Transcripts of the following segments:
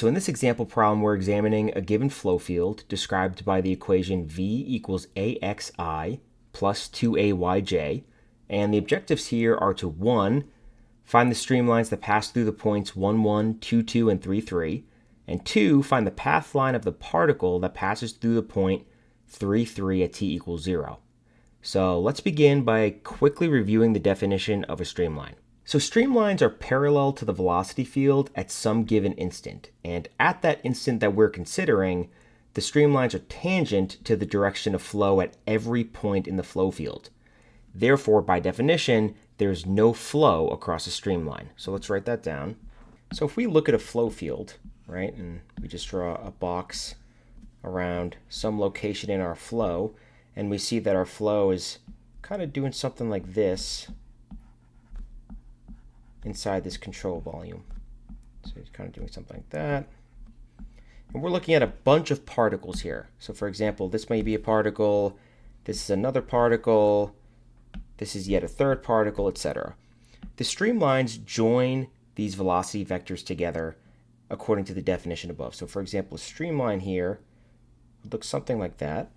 so in this example problem, we're examining a given flow field described by the equation V equals AXI plus 2AYJ. And the objectives here are to 1, find the streamlines that pass through the points 1, 1, 2, 2, and 3, 3. And 2, find the path line of the particle that passes through the point 3, 3 at t equals 0. So let's begin by quickly reviewing the definition of a streamline. So streamlines are parallel to the velocity field at some given instant. And at that instant that we're considering, the streamlines are tangent to the direction of flow at every point in the flow field. Therefore, by definition, there's no flow across a streamline. So let's write that down. So if we look at a flow field, right, and we just draw a box around some location in our flow, and we see that our flow is kind of doing something like this inside this control volume. So it's kind of doing something like that. And we're looking at a bunch of particles here. So for example, this may be a particle, this is another particle, this is yet a third particle, etc. The streamlines join these velocity vectors together according to the definition above. So for example, a streamline here would look something like that.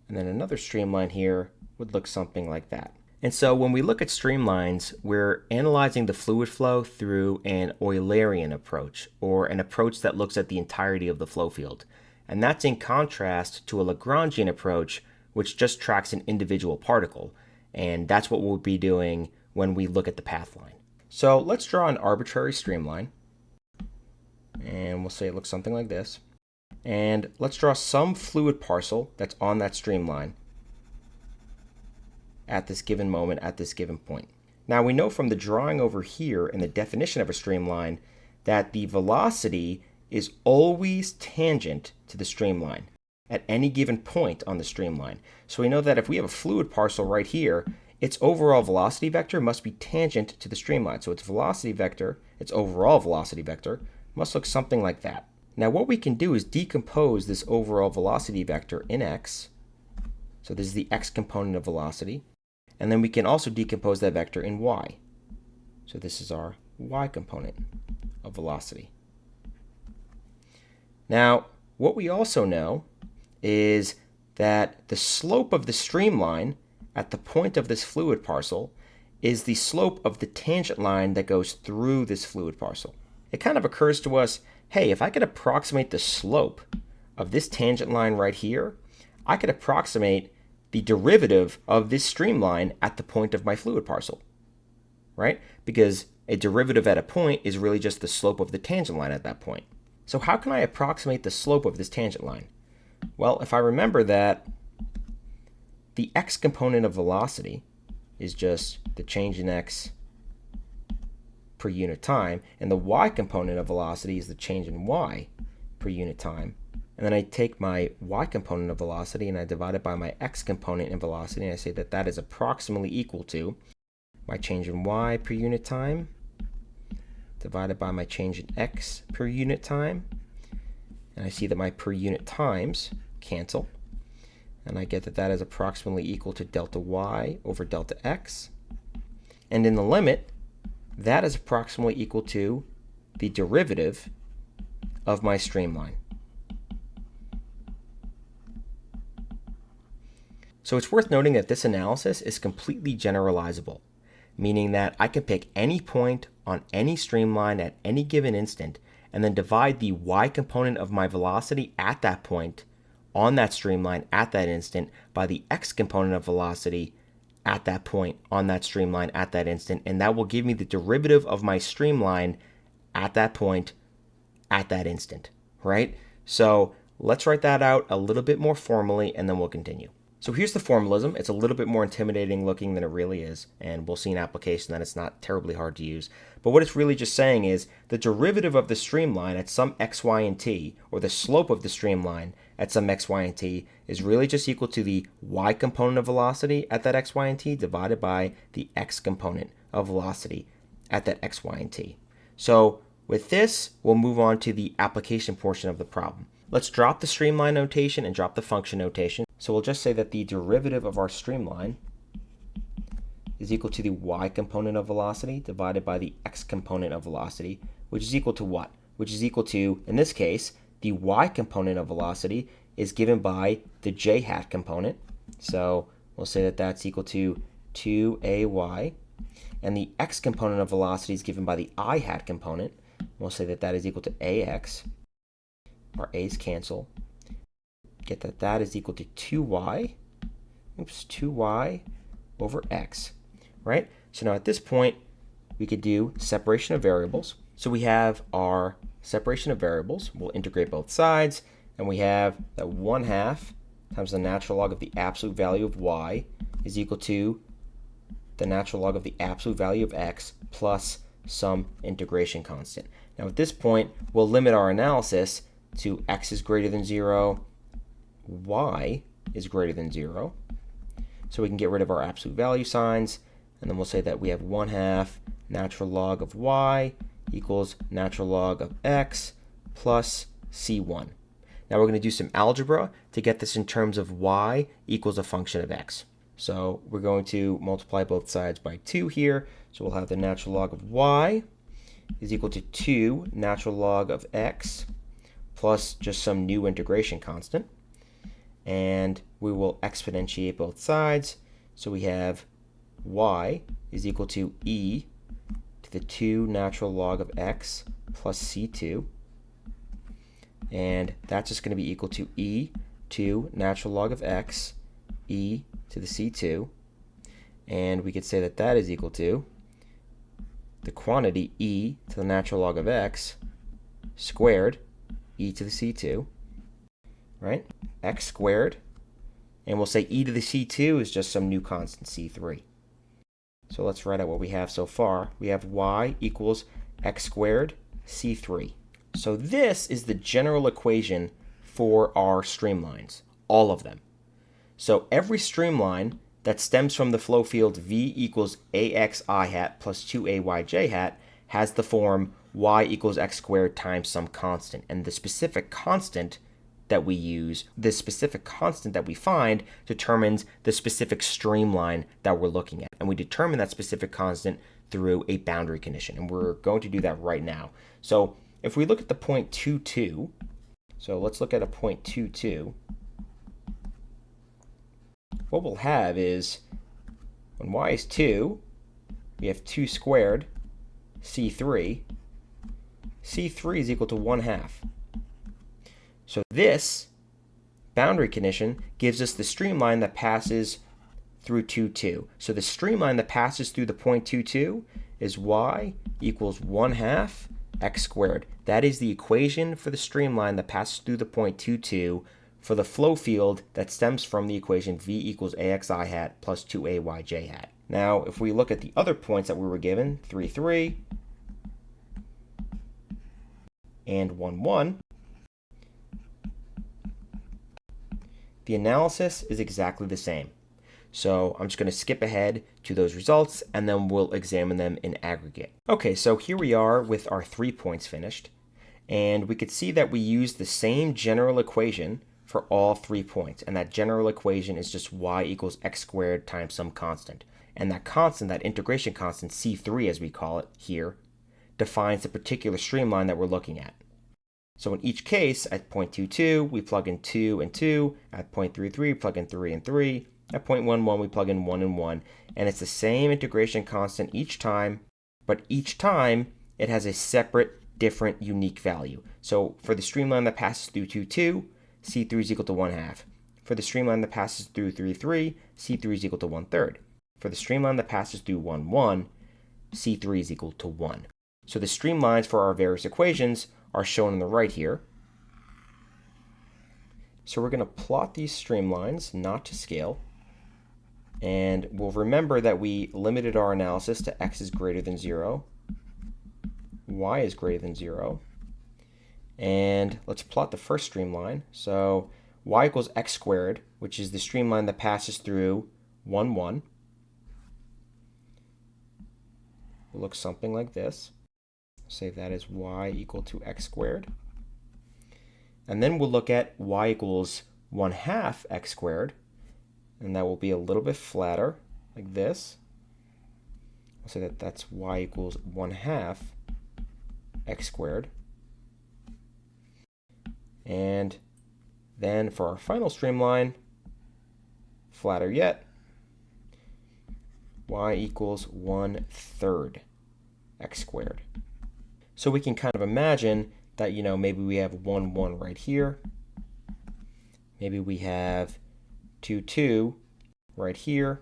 And then another streamline here would look something like that. And so when we look at streamlines, we're analyzing the fluid flow through an Eulerian approach, or an approach that looks at the entirety of the flow field. And that's in contrast to a Lagrangian approach, which just tracks an individual particle. And that's what we'll be doing when we look at the path line. So let's draw an arbitrary streamline. And we'll say it looks something like this. And let's draw some fluid parcel that's on that streamline at this given moment, at this given point. Now we know from the drawing over here and the definition of a streamline that the velocity is always tangent to the streamline at any given point on the streamline. So we know that if we have a fluid parcel right here, its overall velocity vector must be tangent to the streamline. So its velocity vector, its overall velocity vector, must look something like that. Now what we can do is decompose this overall velocity vector in x. So this is the x component of velocity. And then we can also decompose that vector in y. So this is our y component of velocity. Now, what we also know is that the slope of the streamline at the point of this fluid parcel is the slope of the tangent line that goes through this fluid parcel. It kind of occurs to us, hey, if I could approximate the slope of this tangent line right here, I could approximate the derivative of this streamline at the point of my fluid parcel, right? Because a derivative at a point is really just the slope of the tangent line at that point. So how can I approximate the slope of this tangent line? Well, if I remember that the x component of velocity is just the change in x per unit time, and the y component of velocity is the change in y per unit time. And then I take my y component of velocity and I divide it by my x component in velocity, and I say that that is approximately equal to my change in y per unit time divided by my change in x per unit time. And I see that my per unit times cancel. And I get that that is approximately equal to delta y over delta x. And in the limit, that is approximately equal to the derivative of my streamline. So it's worth noting that this analysis is completely generalizable, meaning that I can pick any point on any streamline at any given instant and then divide the y component of my velocity at that point on that streamline at that instant by the x component of velocity at that point on that streamline at that instant, and that will give me the derivative of my streamline at that point at that instant, right? So let's write that out a little bit more formally and then we'll continue. So here's the formalism. It's a little bit more intimidating looking than it really is, and we'll see in application that it's not terribly hard to use. But what it's really just saying is the derivative of the streamline at some x, y, and t, or the slope of the streamline at some x, y, and t, is really just equal to the y component of velocity at that x, y, and t divided by the x component of velocity at that x, y, and t. So with this, we'll move on to the application portion of the problem. Let's drop the streamline notation and drop the function notation. So we'll just say that the derivative of our streamline is equal to the y component of velocity divided by the x component of velocity, which is equal to what? which is equal to, in this case, the y component of velocity is given by the j hat component. So we'll say that that's equal to 2ay. And the x component of velocity is given by the I hat component. We'll say that that is equal to ax. Our a's cancel. Get that that is equal to 2y. 2y over x, right? So now at this point, we could do separation of variables. So we have our separation of variables. We'll integrate both sides, and we have that 1/2 times the natural log of the absolute value of y is equal to the natural log of the absolute value of x plus some integration constant. Now at this point, we'll limit our analysis to x is greater than 0, y is greater than 0. So we can get rid of our absolute value signs, and then we'll say that we have 1/2 natural log of y equals natural log of x plus c1. Now we're going to do some algebra to get this in terms of y equals a function of x. So we're going to multiply both sides by 2 here. So we'll have the natural log of y is equal to 2 natural log of x plus just some new integration constant. And we will exponentiate both sides. So we have y is equal to e to the 2 natural log of x plus c2. And that's just going to be equal to e to natural log of x, e to the c2. And we could say that that is equal to the quantity e to the natural log of x squared e to the c2, right? X squared. And we'll say e to the c2 is just some new constant, c3. So let's write out what we have so far. We have y equals x squared c3. So this is the general equation for our streamlines, all of them. So every streamline that stems from the flow field v equals ax I hat plus 2ay j hat has the form y equals x squared times some constant. And the specific constant that we use, the specific constant that we find, determines the specific streamline that we're looking at. And we determine that specific constant through a boundary condition. And we're going to do that right now. So if we look at the point 2,2, so let's look at a point 2,2. What we'll have is, when y is 2, we have 2 squared c3. c3 is equal to 1/2. So this boundary condition gives us the streamline that passes through 2,2. So the streamline that passes through the point 2,2 is y equals 1/2 x squared. That is the equation for the streamline that passes through the point 2,2 for the flow field that stems from the equation v equals ax I hat plus 2ay j hat. Now, if we look at the other points that we were given, 3,3 and 1,1, the analysis is exactly the same. So I'm just going to skip ahead to those results, and then we'll examine them in aggregate. Okay, so here we are with our 3 points finished, and we could see that we used the same general equation for all 3 points, and that general equation is just y equals x squared times some constant. And that constant, that integration constant, c3 as we call it here, defines the particular streamline that we're looking at. So in each case, at point 2,2, we plug in 2 and 2. At point 3,3, plug in 3 and 3. At point 1,1, we plug in 1 and 1. And it's the same integration constant each time, but each time it has a separate, different, unique value. So for the streamline that passes through 2,2, c3 is equal to 1/2. For the streamline that passes through 3,3, c3 is equal to 1/3. For the streamline that passes through 1,1, c3 is equal to 1. So the streamlines for our various equations are shown on the right here. So we're going to plot these streamlines, not to scale. And we'll remember that we limited our analysis to x is greater than 0, y is greater than 0. And let's plot the first streamline. So y equals x squared, which is the streamline that passes through 1,1. It looks something like this. Say that is y equal to x squared. And then we'll look at y equals 1/2 x squared. And that will be a little bit flatter, like this. I'll say that that's y equals 1/2 x squared. And then for our final streamline, flatter yet, y equals 1/3 x squared. So we can kind of imagine that, maybe we have 1, 1 right here. Maybe we have 2, 2 right here.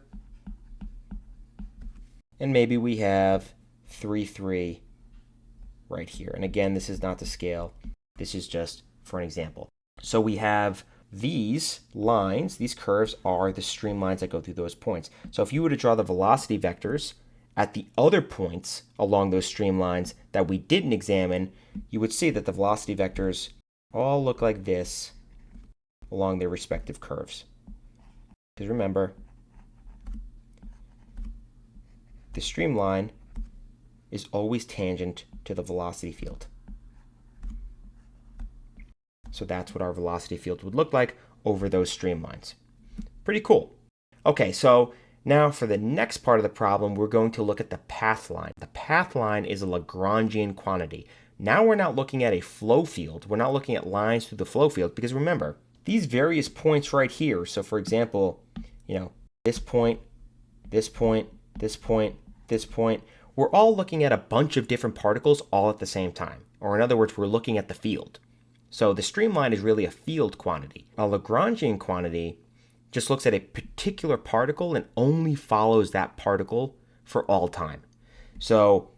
And maybe we have 3, 3 right here. And again, this is not to scale. This is just for an example. So we have these lines, these curves are the streamlines that go through those points. So if you were to draw the velocity vectors at the other points along those streamlines that we didn't examine, you would see that the velocity vectors all look like this along their respective curves. Because remember, the streamline is always tangent to the velocity field. So that's what our velocity field would look like over those streamlines. Pretty cool. Okay, so now for the next part of the problem, we're going to look at the path line. The path line is a Lagrangian quantity. Now we're not looking at a flow field. We're not looking at lines through the flow field because remember, these various points right here, so for example, this point, this point, this point, this point, we're all looking at a bunch of different particles all at the same time. Or in other words, we're looking at the field. So the streamline is really a field quantity. A Lagrangian quantity just looks at a particular particle and only follows that particle for all time. So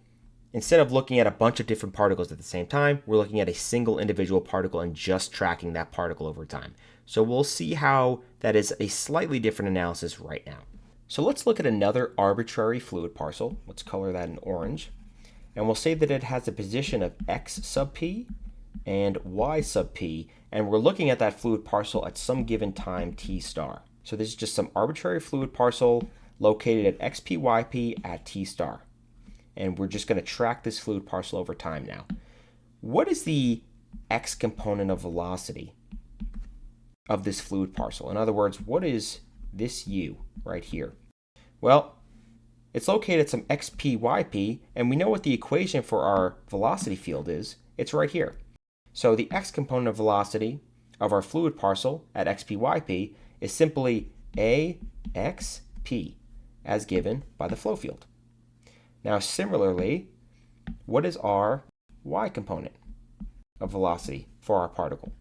instead of looking at a bunch of different particles at the same time, we're looking at a single individual particle and just tracking that particle over time. So we'll see how that is a slightly different analysis right now. So let's look at another arbitrary fluid parcel. Let's color that in orange. And we'll say that it has a position of x sub p and y sub p, and we're looking at that fluid parcel at some given time t star. So this is just some arbitrary fluid parcel located at xp, yp at t star. And we're just going to track this fluid parcel over time now. What is the x component of velocity of this fluid parcel? In other words, what is this u right here? Well, it's located at some xp, yp, and we know what the equation for our velocity field is. It's right here. So the x component of velocity of our fluid parcel at xp, yp is simply axp as given by the flow field. Now similarly, what is our y component of velocity for our particle?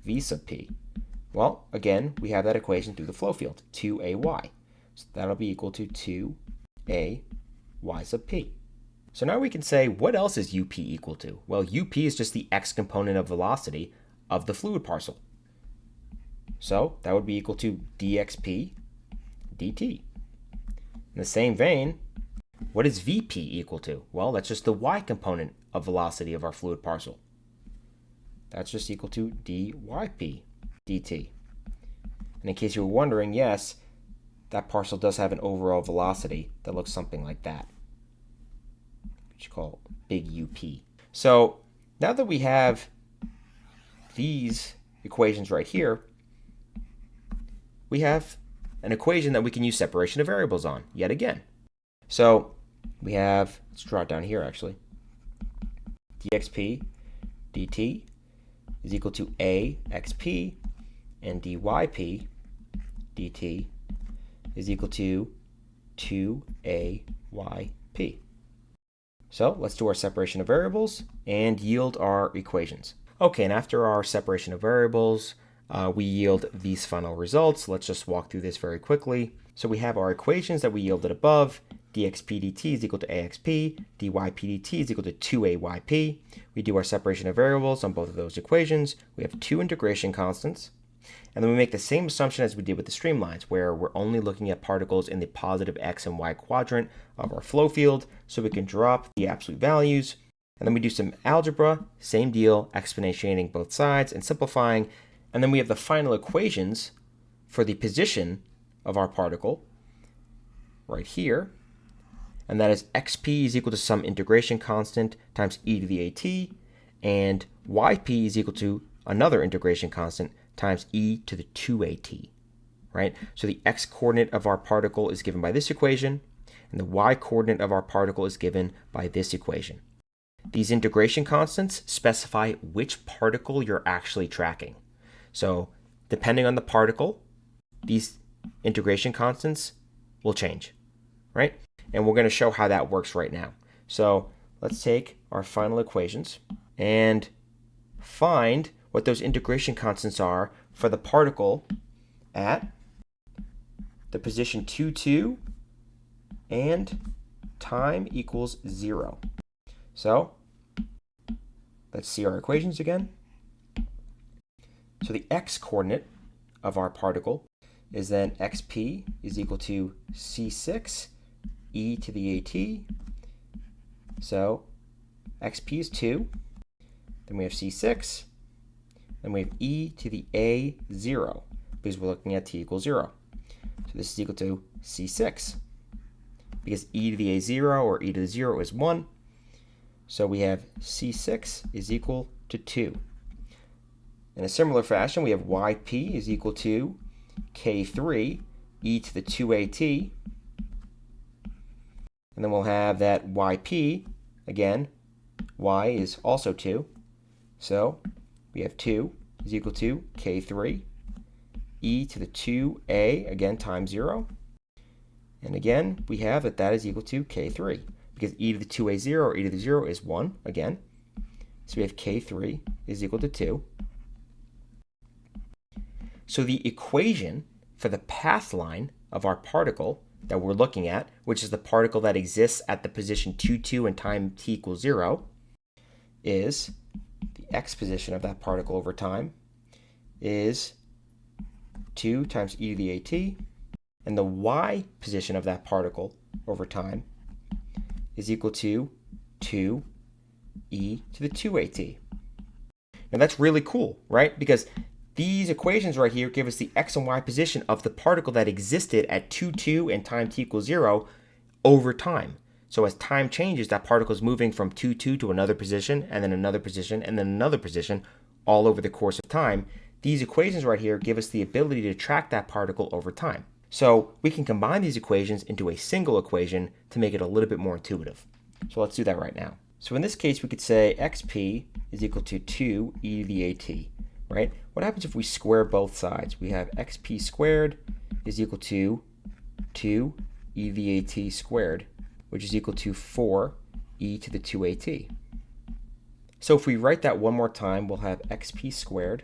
V sub p. Well, again, we have that equation through the flow field, 2ay. So that'll be equal to 2a y sub p. So now we can say, what else is up equal to? Well, up is just the x component of velocity of the fluid parcel. So that would be equal to dxp dt. In the same vein, what is vp equal to? Well, that's just the y component of velocity of our fluid parcel. That's just equal to dyp dt. And in case you were wondering, yes, that parcel does have an overall velocity that looks something like that, which you call big UP. So now that we have these equations right here, we have an equation that we can use separation of variables on yet again. So we have, let's draw it down here actually, dxp dt is equal to axp, and dyp dt is equal to 2ayp. So let's do our separation of variables and yield our equations. Okay, and after our separation of variables, we yield these final results. Let's just walk through this very quickly. So we have our equations that we yielded above. dxp dt is equal to axp, dyp dt is equal to 2ayp. We do our separation of variables on both of those equations. We have two integration constants. And then we make the same assumption as we did with the streamlines, where we're only looking at particles in the positive x and y quadrant of our flow field, so we can drop the absolute values. And then we do some algebra, same deal, exponentiating both sides and simplifying. And then we have the final equations for the position of our particle right here. And that is xp is equal to some integration constant times e to the at, and yp is equal to another integration constant times e to the 2at, right? So the x-coordinate of our particle is given by this equation, and the y-coordinate of our particle is given by this equation. These integration constants specify which particle you're actually tracking. So depending on the particle, these integration constants will change, right? And we're going to show how that works right now. So let's take our final equations and find what those integration constants are for the particle at the position 2, 2 and time equals 0. So let's see our equations again. So the x coordinate of our particle is then xp is equal to c6 e to the at. So xp is 2. Then we have c6. Then we have e to the a0 because we're looking at t equals 0. So this is equal to c6 because e to the a0 or e to the 0 is 1. So we have c6 is equal to 2. In a similar fashion, we have yp is equal to k3 e to the 2at. And then we'll have that yp, again, y is also 2. So we have 2 is equal to k3 e to the 2a, again, times 0. And again, we have that that is equal to k3 because e to the 2a0 or e to the 0 is 1, again. So we have k3 is equal to 2. So the equation for the path line of our particle that we're looking at, which is the particle that exists at the position 2, 2 and time t equals 0, is the x position of that particle over time is 2 times e to the at, and the y position of that particle over time is equal to 2 e to the 2at. Now that's really cool, right? Because these equations right here give us the x and y position of the particle that existed at 2, 2 and time t equals 0 over time. So as time changes, that particle is moving from 2, 2 to another position, and then another position, and then another position, all over the course of time. These equations right here give us the ability to track that particle over time. So we can combine these equations into a single equation to make it a little bit more intuitive. So let's do that right now. So in this case, we could say xp is equal to 2 e to the at, right? What happens if we square both sides? We have xp squared is equal to 2 e to the at squared, which is equal to 4 e to the 2at. So if we write that one more time, we'll have xp squared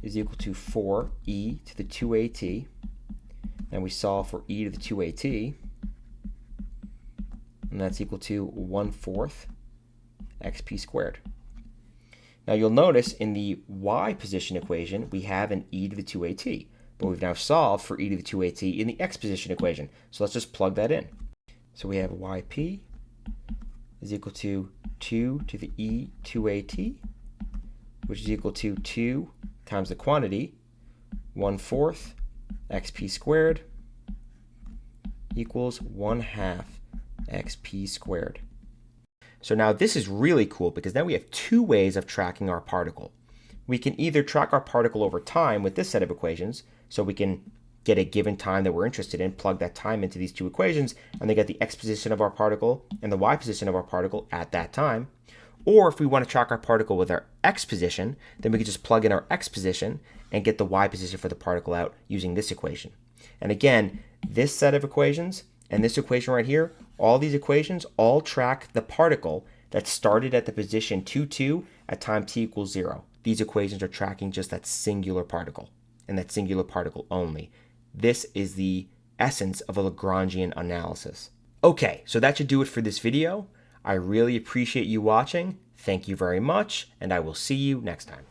is equal to 4 e to the 2at, and we solve for e to the 2at, and that's equal to 1/4 xp squared. Now you'll notice in the y position equation, we have an e to the 2at, but we've now solved for e to the 2at in the x position equation. So let's just plug that in. So we have yp is equal to 2 to the e 2at, which is equal to 2 times the quantity, 1/4 xp squared equals 1/2 xp squared. So now this is really cool because now we have two ways of tracking our particle. We can either track our particle over time with this set of equations, so we can get a given time that we're interested in, plug that time into these two equations, and they get the x position of our particle and the y position of our particle at that time. Or if we want to track our particle with our x position, then we can just plug in our x position and get the y position for the particle out using this equation. And again, this set of equations and this equation right here, all these equations all track the particle that started at the position 2, 2 at time t equals 0. These equations are tracking just that singular particle and that singular particle only. This is the essence of a Lagrangian analysis. Okay, so that should do it for this video. I really appreciate you watching. Thank you very much, and I will see you next time.